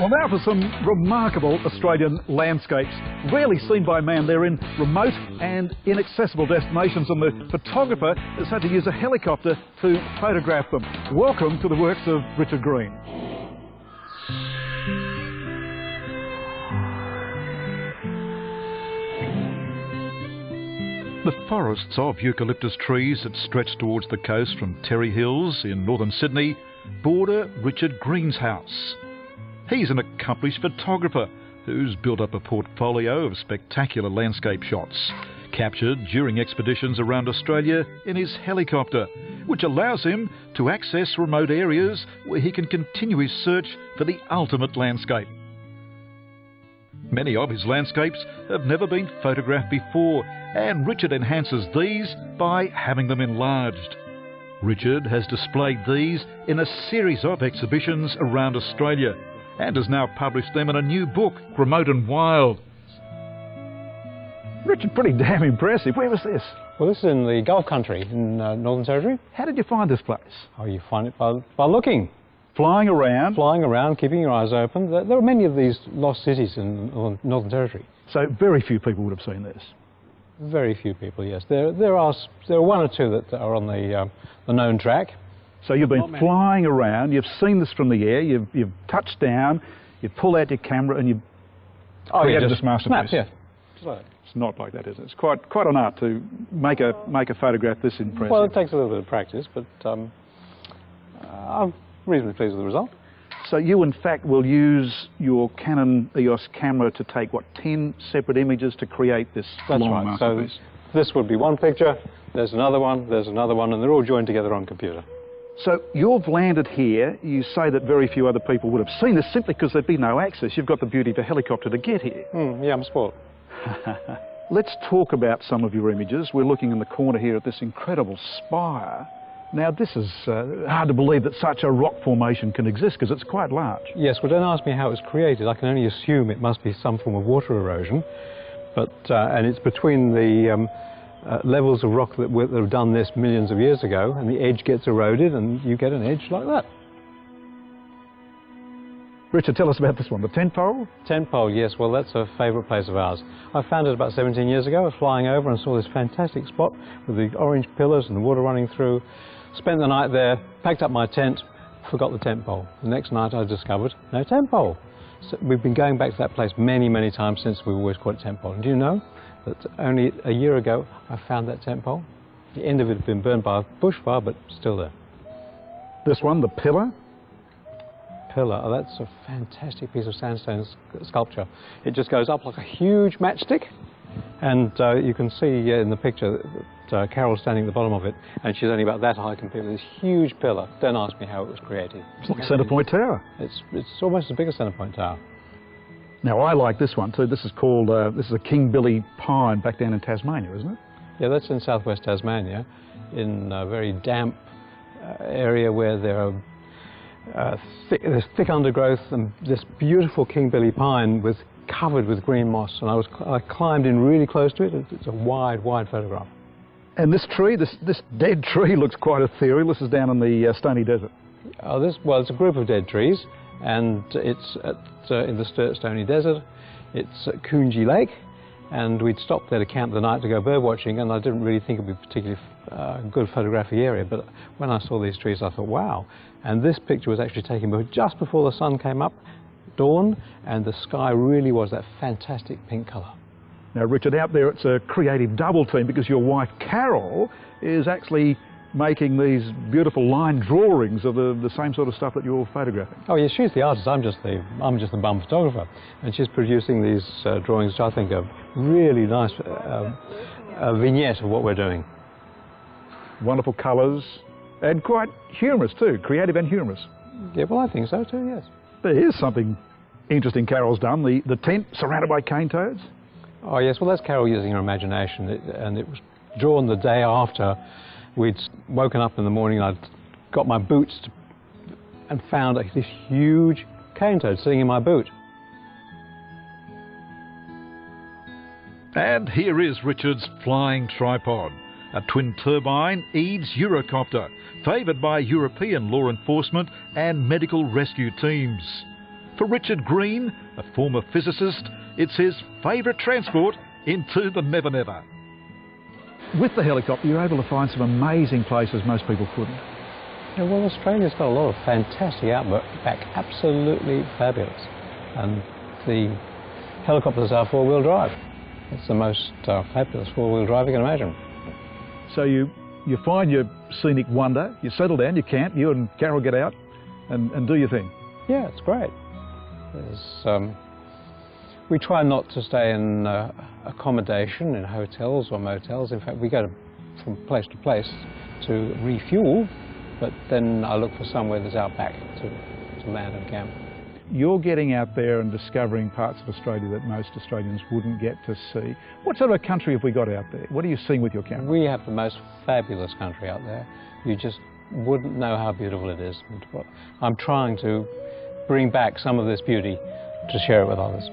Well, now for some remarkable Australian landscapes, rarely seen by man. They're in remote and inaccessible destinations, and the photographer has had to use a helicopter to photograph them. Welcome to the works of Richard Green. The forests of eucalyptus trees that stretch towards the coast from Terry Hills in northern Sydney border Richard Green's house. He's an accomplished photographer who's built up a portfolio of spectacular landscape shots, captured during expeditions around Australia in his helicopter, which allows him to access remote areas where he can continue his search for the ultimate landscape. Many of his landscapes have never been photographed before, and Richard enhances these by having them enlarged. Richard has displayed these in a series of exhibitions around Australia and has now published them in a new book, Remote and Wild. Richard, pretty damn impressive. Where was this? Well, this is in the Gulf country in Northern Territory. How did you find this place? Oh, you find it by looking. Flying around? Flying around, keeping your eyes open. There are many of these lost cities in Northern Territory. So very few people would have seen this? Very few people, yes. There are one or two that are on the known track. So you've been flying around, you've seen this from the air, you've touched down, you've pulled out your camera and you've created this masterpiece. Yeah. It's not like that, is it? It's quite an art to make a photograph this impressive. Well, it takes a little bit of practice, but I'm reasonably pleased with the result. So you, in fact, will use your Canon EOS camera to take, what, 10 separate images to create this long masterpiece? So this would be one picture, there's another one, and they're all joined together on computer. So you've landed here. You say that very few other people would have seen this simply because there'd be no access. You've got the beauty of a helicopter to get here. Yeah, I'm spoiled. Let's talk about some of your images. We're looking in the corner here at this incredible spire. Now, this is hard to believe that such a rock formation can exist because it's quite large. Yes, well, don't ask me how it was created. I can only assume it must be some form of water erosion. But, and it's between the levels of rock that have done this millions of years ago, and the edge gets eroded and you get an edge like that. Richard, tell us about this one, the tent pole? Tent pole, yes, well that's a favourite place of ours. I found it about 17 years ago. I was flying over and saw this fantastic spot with the orange pillars and the water running through. Spent the night there, packed up my tent, forgot the tent pole. The next night I discovered no tent pole. So we've been going back to that place many, many times since we always called it tent pole. And do you know that only a year ago I found that tent pole? The end of it had been burned by a bushfire, but still there. This one, the pillar? Pillar, oh, that's a fantastic piece of sandstone sculpture. It just goes up like a huge matchstick, and you can see in the picture that Carol's standing at the bottom of it, and she's only about that high compared with this huge pillar. Don't ask me how it was created. It's like a Centrepoint Tower. It's almost as big as Centrepoint Tower. Now, I like this one too. This is called, this is a King Billy pine back down in Tasmania, isn't it? Yeah, that's in southwest Tasmania, in a very damp area where there are there's thick undergrowth and this beautiful King Billy pine covered with green moss, and I climbed in really close to it. It's a wide photograph. And this tree, this dead tree, looks quite ethereal. This is down in the Stony Desert. Well, it's a group of dead trees, and it's in the Stony Desert. It's at Coonji Lake, and we'd stopped there to camp the night to go bird watching, and I didn't really think it would be a particularly good photographic area, but when I saw these trees I thought, wow. And this picture was actually taken just before the sun came up, dawn, and the sky really was that fantastic pink colour. Now, Richard, out there it's a creative double team because your wife Carol is actually making these beautiful line drawings of the same sort of stuff that you're photographing. Oh yes, she's the artist. I'm just the bum photographer, and she's producing these drawings, which I think are really nice vignette of what we're doing. Wonderful colours, and quite humorous too, creative and humorous. Yeah, well, I think so too, yes. There is something interesting Carol's done, the tent surrounded by cane toads. Oh yes, well that's Carol using her imagination, and it was drawn the day after we'd woken up in the morning and I'd got my boots and found this huge cane toad sitting in my boot. And here is Richard's flying tripod, a twin-turbine Eads Eurocopter, favoured by European law enforcement and medical rescue teams. For Richard Green, a former physicist, it's his favourite transport into the Never Never. With the helicopter, you're able to find some amazing places most people couldn't. Yeah, well, Australia's got a lot of fantastic outback, absolutely fabulous. And the helicopters are four-wheel drive. It's the most fabulous four-wheel drive you can imagine. So you find your scenic wonder, you settle down, you camp, you and Carol get out and do your thing. Yeah, it's great. We try not to stay in accommodation in hotels or motels. In fact, we go from place to place to refuel, but then I look for somewhere that's out back to land and camp. You're getting out there and discovering parts of Australia that most Australians wouldn't get to see. What sort of a country have we got out there? What are you seeing with your camera? We have the most fabulous country out there. You just wouldn't know how beautiful it is. I'm trying to bring back some of this beauty to share it with others.